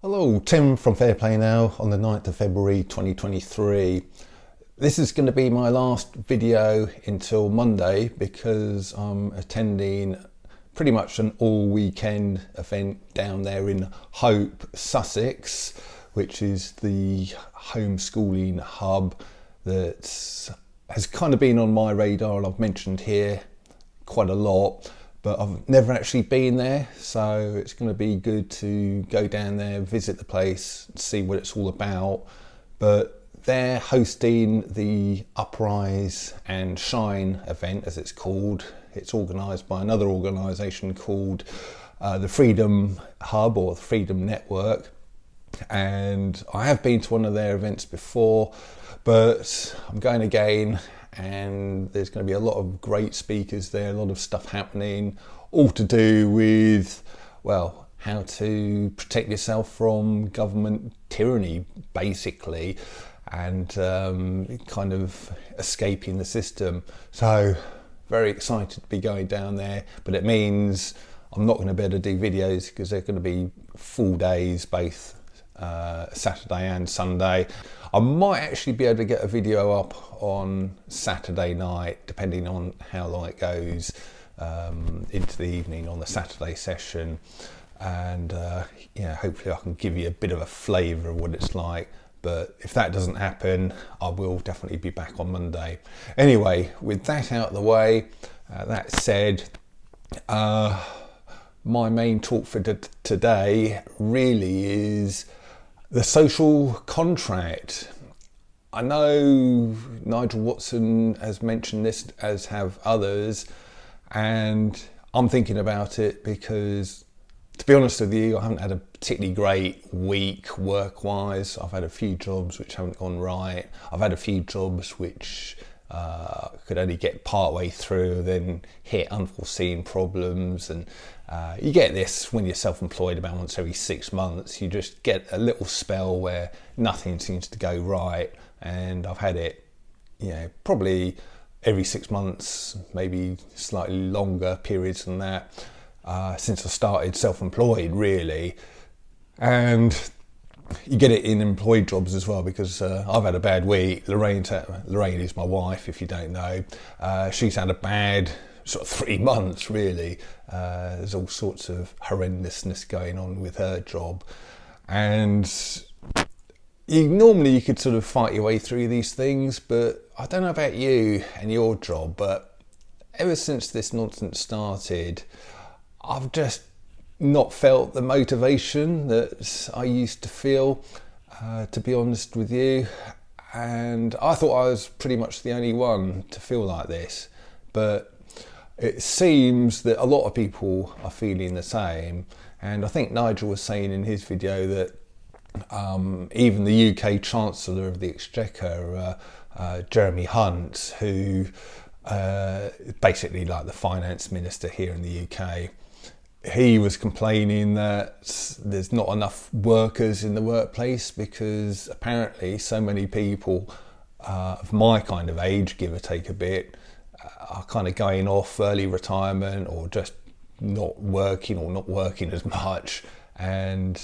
Hello, Tim from Fair Play Now on the 9th of February 2023. This is going to be my last video until Monday because I'm attending pretty much an all weekend event down there in Hope, Sussex, which is the homeschooling hub that has kind of been on my radar and I've mentioned here quite a lot, but I've never actually been there, so it's going to be good to go down there, visit the place, see what it's all about. But they're hosting the Uprise and Shine event, as it's called. It's organised by another organisation called the Freedom Hub or the Freedom Network, and I have been to one of their events before, but I'm going again. And there's going to be a lot of great speakers there, a lot of stuff happening, all to do with, well, how to protect yourself from government tyranny, basically, and kind of escaping the system. So, very excited to be going down there, but it means I'm not going to be able to do videos because they're going to be full days, both Saturday and Sunday. I might actually be able to get a video up on Saturday night, depending on how long it goes into the evening on the Saturday session, and hopefully I can give you a bit of a flavour of what it's like. But if that doesn't happen, I will definitely be back on Monday. Anyway, with that out of the way, that said, my main talk for today really is the social contract. I know Nigel Watson has mentioned this, as have others, and I'm thinking about it because, to be honest with you, I haven't had a particularly great week work-wise. I've had a few jobs which haven't gone right. I've had a few jobs which could only get part way through, then hit unforeseen problems, and you get this when you're self-employed about once every 6 months. You just get a little spell where nothing seems to go right, and I've had it, probably every 6 months, maybe slightly longer periods than that, since I started self-employed, really. And you get it in employed jobs as well, because I've had a bad week. Lorraine is my wife, if you don't know. She's had a bad sort of 3 months, really. There's all sorts of horrendousness going on with her job, and you could sort of fight your way through these things, but I don't know about you and your job, but ever since this nonsense started, I've just not felt the motivation that I used to feel, to be honest with you. And I thought I was pretty much the only one to feel like this, but it seems that a lot of people are feeling the same. And I think Nigel was saying in his video that even the UK Chancellor of the Exchequer, Jeremy Hunt, who basically like the finance minister here in the UK, he was complaining that there's not enough workers in the workplace because apparently so many people of my kind of age, give or take a bit, are kind of going off early retirement or just not working as much, and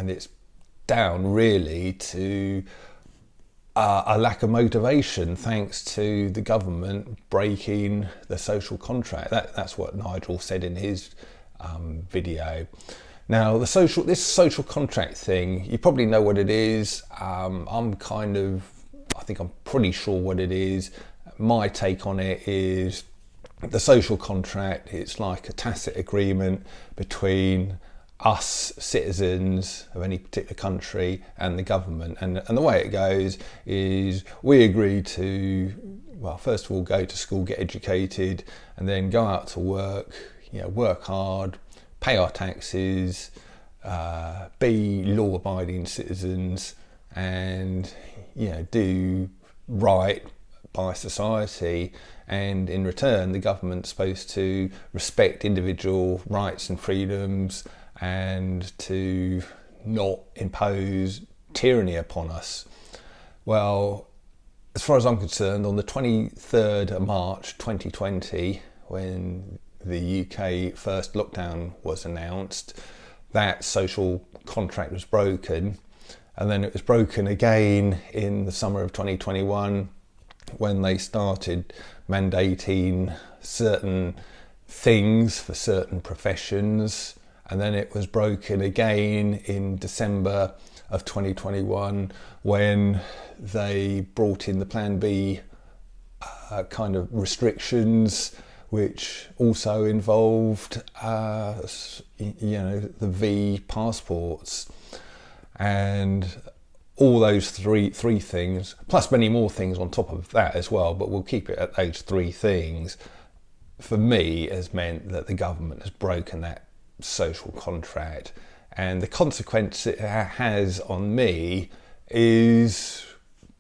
it's down really to a lack of motivation, thanks to the government breaking the social contract. That's what Nigel said in his video. Now, this social contract thing, you probably know what it is. I think I'm pretty sure what it is. My take on it is the social contract, it's like a tacit agreement between us citizens of any particular country and the government, and the way it goes is we agree to, well, first of all go to school, get educated, and then go out to work, work hard, pay our taxes, be law-abiding citizens, and do right by society. And in return, the government's supposed to respect individual rights and freedoms and to not impose tyranny upon us. Well, as far as I'm concerned, on the 23rd of March 2020, when the UK first lockdown was announced, that social contract was broken. And then it was broken again in the summer of 2021 when they started mandating certain things for certain professions. And then it was broken again in December of 2021 when they brought in the Plan B kind of restrictions, which also involved the V passports. And all those three things, plus many more things on top of that as well, but we'll keep it at those three things, for me has meant that the government has broken that social contract. And the consequence it has on me is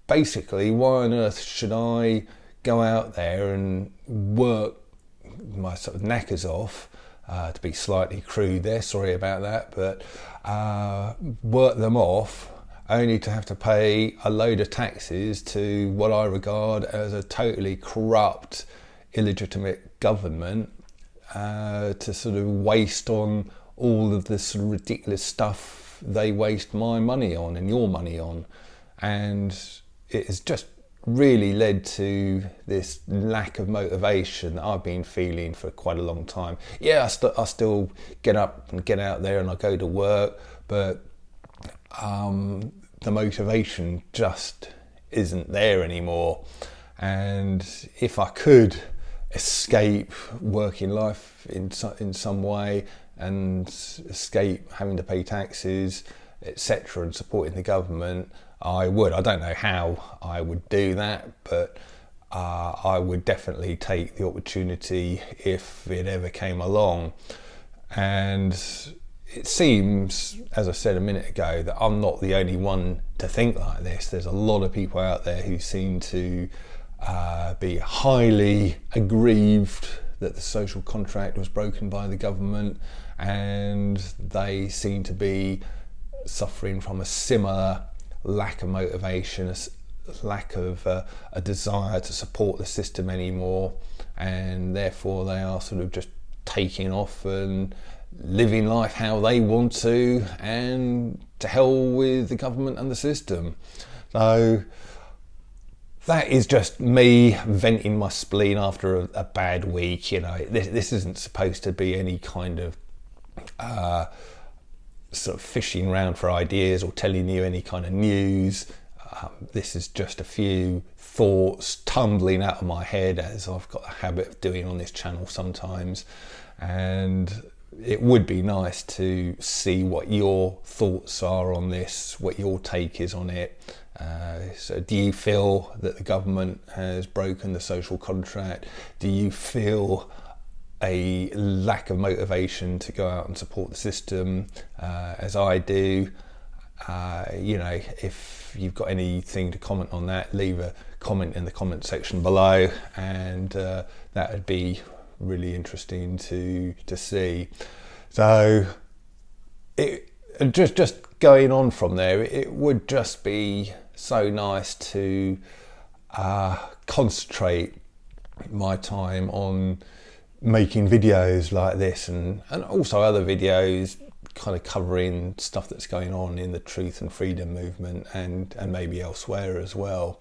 basically, why on earth should I go out there and work my sort of knackers off, to be slightly crude there, sorry about that, but work them off only to have to pay a load of taxes to what I regard as a totally corrupt, illegitimate government, to sort of waste on all of this sort of ridiculous stuff they waste my money on and your money on. And it has just really led to this lack of motivation that I've been feeling for quite a long time. Yeah, I still get up and get out there and I go to work, but the motivation just isn't there anymore. And if I could escape working life in some way and escape having to pay taxes, etc., and supporting the government, I would. I don't know how I would do that, but I would definitely take the opportunity if it ever came along. And it seems, as I said a minute ago, that I'm not the only one to think like this. There's a lot of people out there who seem to be highly aggrieved that the social contract was broken by the government, and they seem to be suffering from a similar lack of motivation, a lack of a desire to support the system anymore, and therefore they are sort of just taking off and living life how they want to, and to hell with the government and the system. So that is just me venting my spleen after a bad week. You know, this isn't supposed to be any kind of sort of fishing around for ideas or telling you any kind of news. This is just a few thoughts tumbling out of my head, as I've got a habit of doing on this channel sometimes. And it would be nice to see what your thoughts are on this, what your take is on it. So do you feel that the government has broken the social contract? Do you feel a lack of motivation to go out and support the system, as I do? If you've got anything to comment on that, leave a comment in the comment section below, and that would be really interesting to see. So just going on from there, it would just be so nice to concentrate my time on making videos like this, and also other videos kind of covering stuff that's going on in the truth and freedom movement, and maybe elsewhere as well.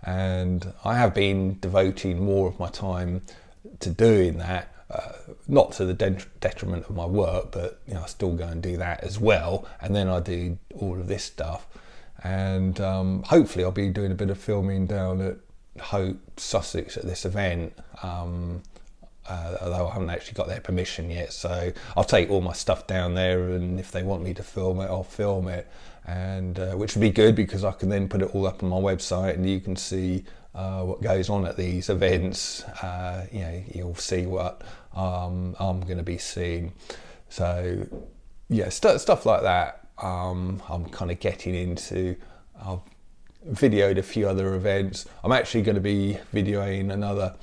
And I have been devoting more of my time to doing that, not to the detriment of my work, but I still go and do that as well, and then I do all of this stuff. And hopefully I'll be doing a bit of filming down at Hope, Sussex at this event, although I haven't actually got their permission yet. So I'll take all my stuff down there, and if they want me to film it, I'll film it, and which would be good, because I can then put it all up on my website and you can see what goes on at these events. You'll see what I'm going to be seeing. So yeah, stuff like that. I'm kind of getting into. I've videoed a few other events. I'm actually going to be videoing another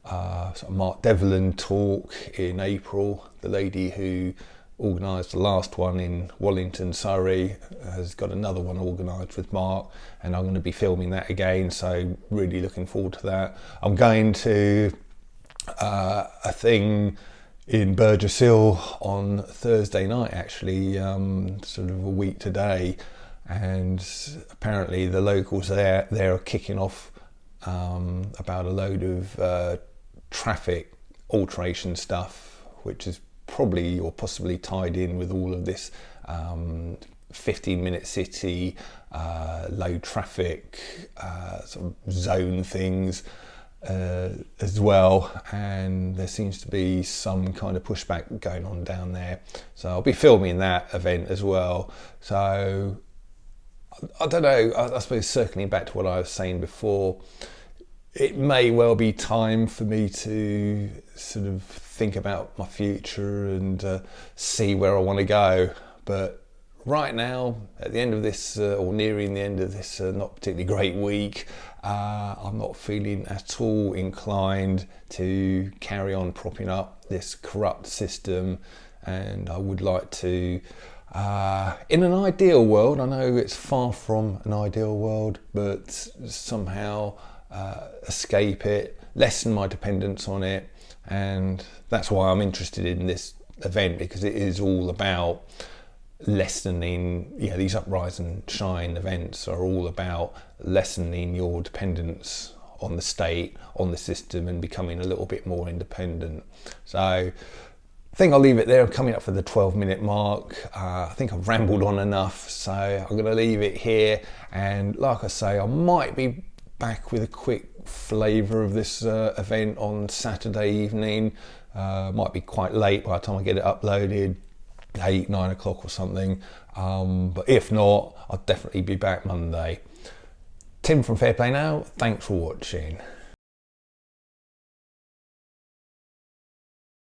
sort of Mark Devlin talk in April. The lady who organised the last one in Wallington, Surrey, has got another one organised with Mark, and I'm going to be filming that again, so really looking forward to that. I'm going to a thing in Burgess Hill on Thursday night, actually, sort of a week today, and apparently the locals there are kicking off about a load of traffic alteration stuff, which is probably or possibly tied in with all of this 15-minute city, low traffic sort of zone things as well, and there seems to be some kind of pushback going on down there, so I'll be filming that event as well. So I don't know, I suppose circling back to what I was saying before, it may well be time for me to sort of think about my future and see where I want to go. But right now, at the end of this, or nearing the end of this not particularly great week, I'm not feeling at all inclined to carry on propping up this corrupt system, and I would like to, in an ideal world, I know it's far from an ideal world, but somehow escape it, lessen my dependence on it. And that's why I'm interested in this event, because it is all about lessening, these Uprise and Shine events are all about lessening your dependence on the state, on the system, and becoming a little bit more independent. So I think I'll leave it there. I'm coming up for the 12-minute mark. I think I've rambled on enough, so I'm going to leave it here. And like I say, I might be back with a quick flavour of this event on Saturday evening. Might be quite late by the time I get it uploaded, 8-9 o'clock or something, but if not, I'll definitely be back Monday. Tim from Fair Play Now, thanks for watching.